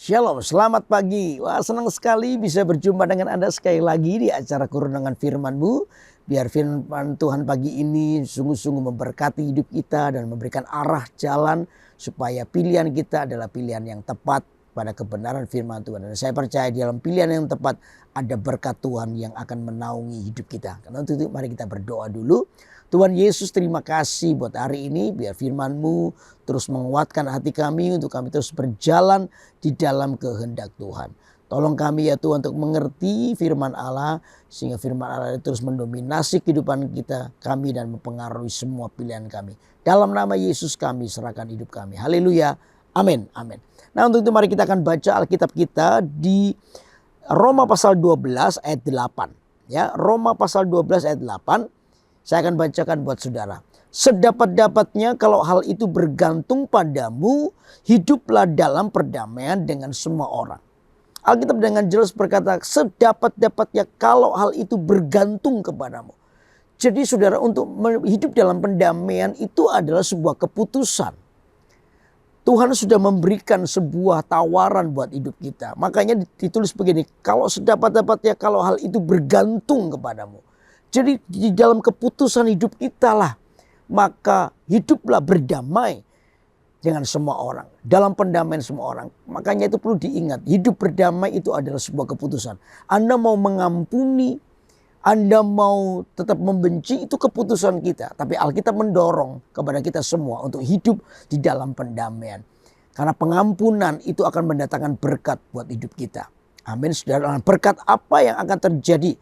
Shalom, selamat pagi. Wah, senang sekali bisa berjumpa dengan Anda sekali lagi di acara Kerenangan Firman-Mu. Biar firman Tuhan pagi ini sungguh-sungguh memberkati hidup kita dan memberikan arah jalan supaya pilihan kita adalah pilihan yang tepat pada kebenaran firman Tuhan. Dan saya percaya di dalam pilihan yang tepat ada berkat Tuhan yang akan menaungi hidup kita. Karena untuk itu mari kita berdoa dulu. Tuhan Yesus, terima kasih buat hari ini. Biar firman-Mu terus menguatkan hati kami untuk kami terus berjalan di dalam kehendak Tuhan. Tolong kami ya Tuhan untuk mengerti firman Allah. Sehingga firman Allah terus mendominasi kehidupan kita, kami, dan mempengaruhi semua pilihan kami. Dalam nama Yesus kami serahkan hidup kami. Haleluya. Amin. Amin. Nah, untuk itu mari kita akan baca Alkitab kita di Roma pasal 12 ayat 8. Ya, Roma pasal 12 ayat 8. Saya akan bacakan buat saudara. Sedapat-dapatnya kalau hal itu bergantung padamu, hiduplah dalam perdamaian dengan semua orang. Alkitab dengan jelas berkata, sedapat-dapatnya kalau hal itu bergantung kepadamu. Jadi saudara, untuk hidup dalam pendamaian itu adalah sebuah keputusan. Tuhan sudah memberikan sebuah tawaran buat hidup kita. Makanya ditulis begini, kalau sedapat-dapatnya kalau hal itu bergantung kepadamu. Jadi di dalam keputusan hidup kita lah, maka hiduplah berdamai dengan semua orang. Dalam pendamaian semua orang. Makanya itu perlu diingat, hidup berdamai itu adalah sebuah keputusan. Anda mau mengampuni, Anda mau tetap membenci, itu keputusan kita. Tapi Alkitab mendorong kepada kita semua untuk hidup di dalam pendamaian. Karena pengampunan itu akan mendatangkan berkat buat hidup kita. Amin, saudara. Berkat apa yang akan terjadi?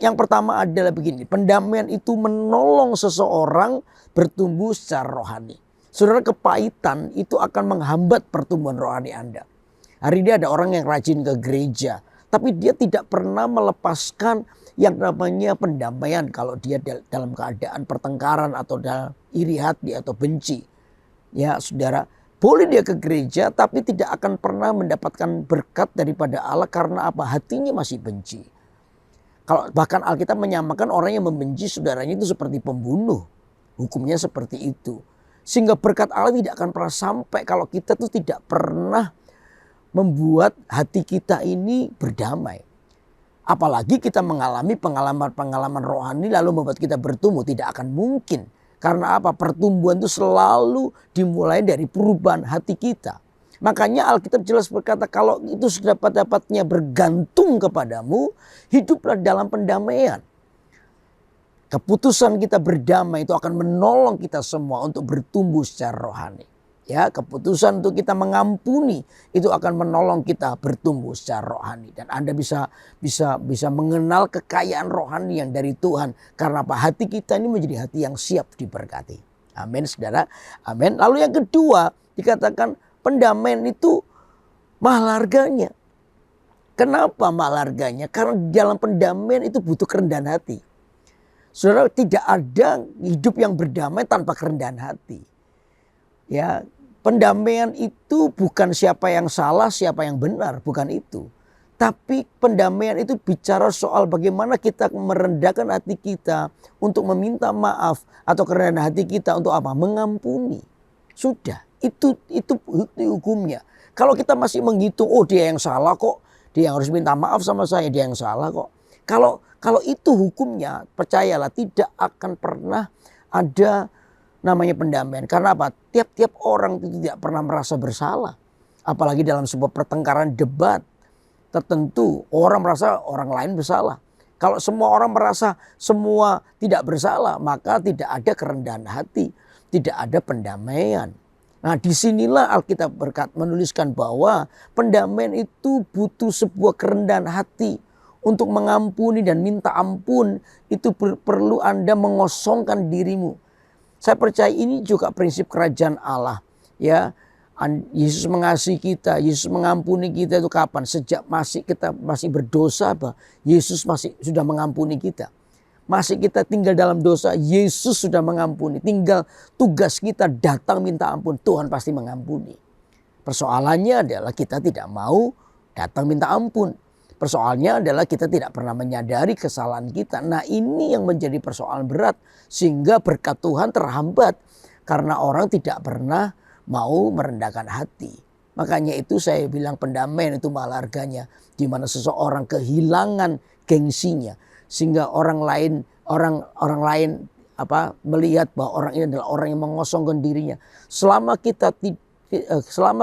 Yang pertama adalah begini, pendamaian itu menolong seseorang bertumbuh secara rohani. Saudara, kepahitan itu akan menghambat pertumbuhan rohani Anda. Hari ini ada orang yang rajin ke gereja, tapi dia tidak pernah melepaskan yang namanya pendamaian kalau dia dalam keadaan pertengkaran atau dalam iri hati atau benci. Ya saudara, boleh dia ke gereja tapi tidak akan pernah mendapatkan berkat daripada Allah karena apa? Hatinya masih benci. Kalau bahkan Alkitab menyamakan orang yang membenci saudaranya itu seperti pembunuh. Hukumnya seperti itu. Sehingga berkat Allah tidak akan pernah sampai kalau kita tuh tidak pernah membuat hati kita ini berdamai. Apalagi kita mengalami pengalaman-pengalaman rohani lalu membuat kita bertumbuh. Tidak akan mungkin. Karena apa? Pertumbuhan itu selalu dimulai dari perubahan hati kita. Makanya Alkitab jelas berkata kalau itu sedapat-dapatnya bergantung kepadamu, hiduplah dalam pendamaian. Keputusan kita berdamai itu akan menolong kita semua untuk bertumbuh secara rohani. Ya, keputusan untuk kita mengampuni itu akan menolong kita bertumbuh secara rohani. Dan Anda bisa mengenal kekayaan rohani yang dari Tuhan. Karena apa? Hati kita ini menjadi hati yang siap diberkati. Amin, saudara. Amin. Lalu yang kedua dikatakan pendamaian itu mahal harganya. Kenapa mahal harganya? Karena dalam pendamaian itu butuh kerendahan hati. Saudara, tidak ada hidup yang berdamai tanpa kerendahan hati. Ya, pendamaian itu bukan siapa yang salah, siapa yang benar, bukan itu. Tapi pendamaian itu bicara soal bagaimana kita merendahkan hati kita untuk meminta maaf atau kerendahan hati kita untuk apa? Mengampuni. Sudah. Itu hukumnya. Kalau kita masih menghitung, oh dia yang salah kok, dia yang harus minta maaf sama saya, dia yang salah kok. Kalau itu hukumnya, percayalah tidak akan pernah ada namanya pendamaian. Karena apa? Tiap-tiap orang itu tidak pernah merasa bersalah. Apalagi dalam sebuah pertengkaran debat tertentu, orang merasa orang lain bersalah. Kalau semua orang merasa semua tidak bersalah, maka tidak ada kerendahan hati, tidak ada pendamaian. Nah, disinilah Alkitab menuliskan bahwa pendamaian itu butuh sebuah kerendahan hati. Untuk mengampuni dan minta ampun itu perlu Anda mengosongkan dirimu. Saya percaya ini juga prinsip kerajaan Allah. Ya, Yesus mengasihi kita, Yesus mengampuni kita itu kapan? Sejak kita masih berdosa, Yesus sudah mengampuni kita. Masih kita tinggal dalam dosa, Yesus sudah mengampuni. Tinggal tugas kita datang minta ampun, Tuhan pasti mengampuni. Persoalannya adalah kita tidak mau datang minta ampun. Persoalannya adalah kita tidak pernah menyadari kesalahan kita. Nah, ini yang menjadi persoalan berat. Sehingga berkat Tuhan terhambat. Karena orang tidak pernah mau merendahkan hati. Makanya itu saya bilang pendamaian itu mahal harganya. Di mana seseorang kehilangan gengsinya. Sehingga orang lain melihat bahwa orang ini adalah orang yang mengosongkan dirinya. Selama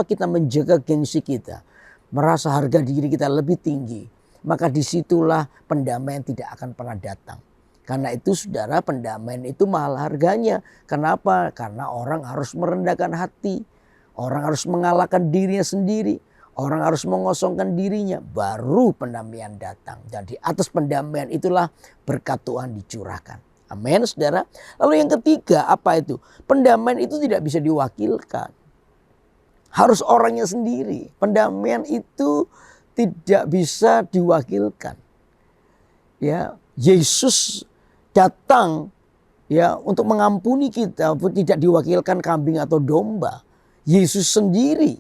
kita menjaga gengsi kita, merasa harga diri kita lebih tinggi, maka disitulah pendamaian tidak akan pernah datang. Karena itu saudara, pendamaian itu mahal harganya. Kenapa? Karena orang harus merendahkan hati. Orang harus mengalahkan dirinya sendiri. Orang harus mengosongkan dirinya. Baru pendamaian datang. Dan di atas pendamaian itulah berkat Tuhan dicurahkan. Amin saudara. Lalu yang ketiga apa itu? Pendamaian itu tidak bisa diwakilkan. Harus orangnya sendiri. Pendamaian itu tidak bisa diwakilkan. Ya, Yesus datang ya untuk mengampuni kita, tidak diwakilkan kambing atau domba. Yesus sendiri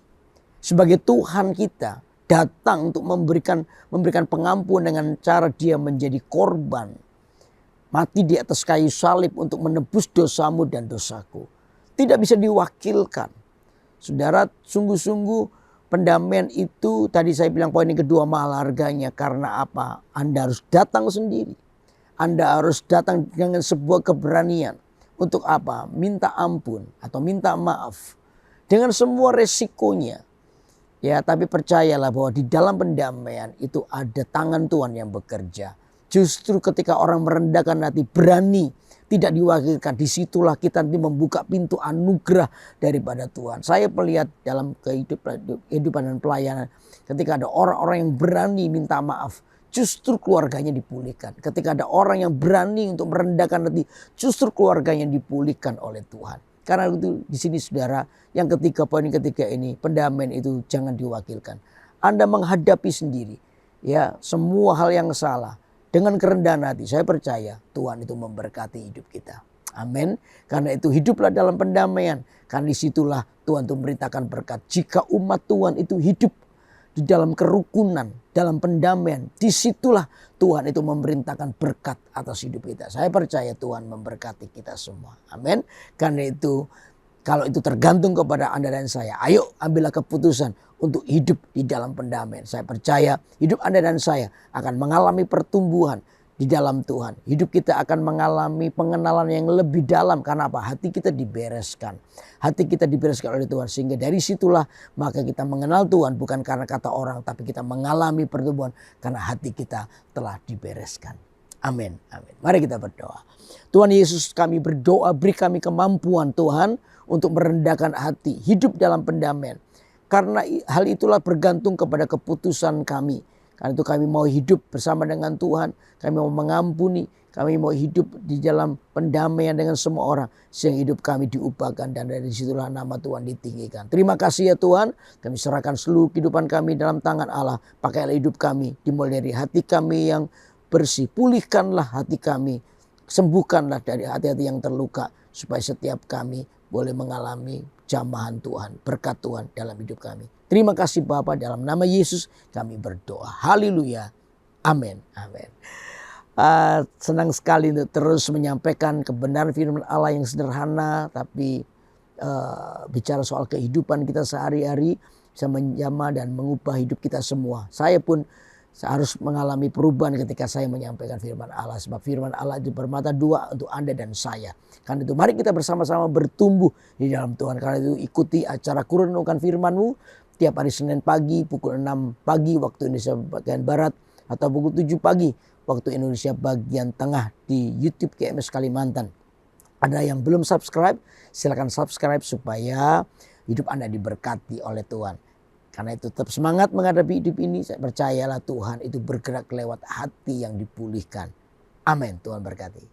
sebagai Tuhan kita datang untuk memberikan pengampunan dengan cara dia menjadi korban. Mati di atas kayu salib untuk menebus dosamu dan dosaku. Tidak bisa diwakilkan. Saudara, sungguh-sungguh pendamaian itu tadi saya bilang poin yang kedua mahal harganya. Karena apa? Anda harus datang sendiri. Anda harus datang dengan sebuah keberanian. Untuk apa? Minta ampun atau minta maaf. Dengan semua resikonya. Ya, tapi percayalah bahwa di dalam pendamaian itu ada tangan Tuhan yang bekerja. Justru ketika orang merendahkan hati, berani, tidak diwakilkan, disitulah kita nanti membuka pintu anugerah daripada Tuhan. Saya melihat dalam kehidupan dan pelayanan, ketika ada orang-orang yang berani minta maaf, justru keluarganya dipulihkan. Ketika ada orang yang berani untuk merendahkan hati, justru keluarganya dipulihkan oleh Tuhan. Karena itu di sini saudara, yang ketiga, poin ketiga ini, pendamaian itu jangan diwakilkan. Anda menghadapi sendiri ya semua hal yang salah dengan kerendahan hati. Saya percaya Tuhan itu memberkati hidup kita. Amin. Karena itu hiduplah dalam pendamaian. Karena disitulah Tuhan itu memberitakan berkat. Jika umat Tuhan itu hidup di dalam kerukunan, dalam pendamaian, disitulah Tuhan itu memerintahkan berkat atas hidup kita. Saya percaya Tuhan memberkati kita semua. Amin. Karena itu kalau itu tergantung kepada Anda dan saya, ayo ambillah keputusan untuk hidup di dalam pendamaian. Saya percaya hidup Anda dan saya akan mengalami pertumbuhan di dalam Tuhan. Hidup kita akan mengalami pengenalan yang lebih dalam. Karena apa? Hati kita dibereskan. Hati kita dibereskan oleh Tuhan. Sehingga dari situlah maka kita mengenal Tuhan. Bukan karena kata orang. Tapi kita mengalami pertumbuhan. Karena hati kita telah dibereskan. Amin. Amin. Mari kita berdoa. Tuhan Yesus, kami berdoa, beri kami kemampuan Tuhan untuk merendahkan hati. Hidup dalam pendamaian. Karena hal itulah bergantung kepada keputusan kami. Karena itu kami mau hidup bersama dengan Tuhan. Kami mau mengampuni. Kami mau hidup di dalam pendamaian dengan semua orang. Sehingga hidup kami diubahkan. Dan dari situlah nama Tuhan ditinggikan. Terima kasih ya Tuhan. Kami serahkan seluruh kehidupan kami dalam tangan Allah. Pakailah hidup kami. Dimulai dari hati kami yang bersih. Pulihkanlah hati kami. Sembuhkanlah dari hati-hati yang terluka. Supaya setiap kami boleh mengalami jamahan Tuhan. Berkat Tuhan dalam hidup kami. Terima kasih Bapa, dalam nama Yesus kami berdoa. Haleluya. Amin. Amin. Senang sekali untuk terus menyampaikan kebenaran firman Allah yang sederhana. Tapi bicara soal kehidupan kita sehari-hari. Bisa menjamah dan mengubah hidup kita semua. Saya pun harus mengalami perubahan ketika saya menyampaikan firman Allah. Sebab firman Allah itu bermata dua untuk Anda dan saya. Karena itu mari kita bersama-sama bertumbuh di dalam Tuhan. Karena itu ikuti acara Kurenungkan Firman-Mu. Tiap hari Senin pagi pukul 6 pagi waktu Indonesia bagian Barat. Atau pukul 7 pagi waktu Indonesia bagian Tengah di YouTube KMS Kalimantan. Ada yang belum subscribe, silakan subscribe supaya hidup Anda diberkati oleh Tuhan. Karena itu tetap semangat menghadapi hidup ini. Saya percayalah Tuhan itu bergerak lewat hati yang dipulihkan. Amin. Tuhan berkati.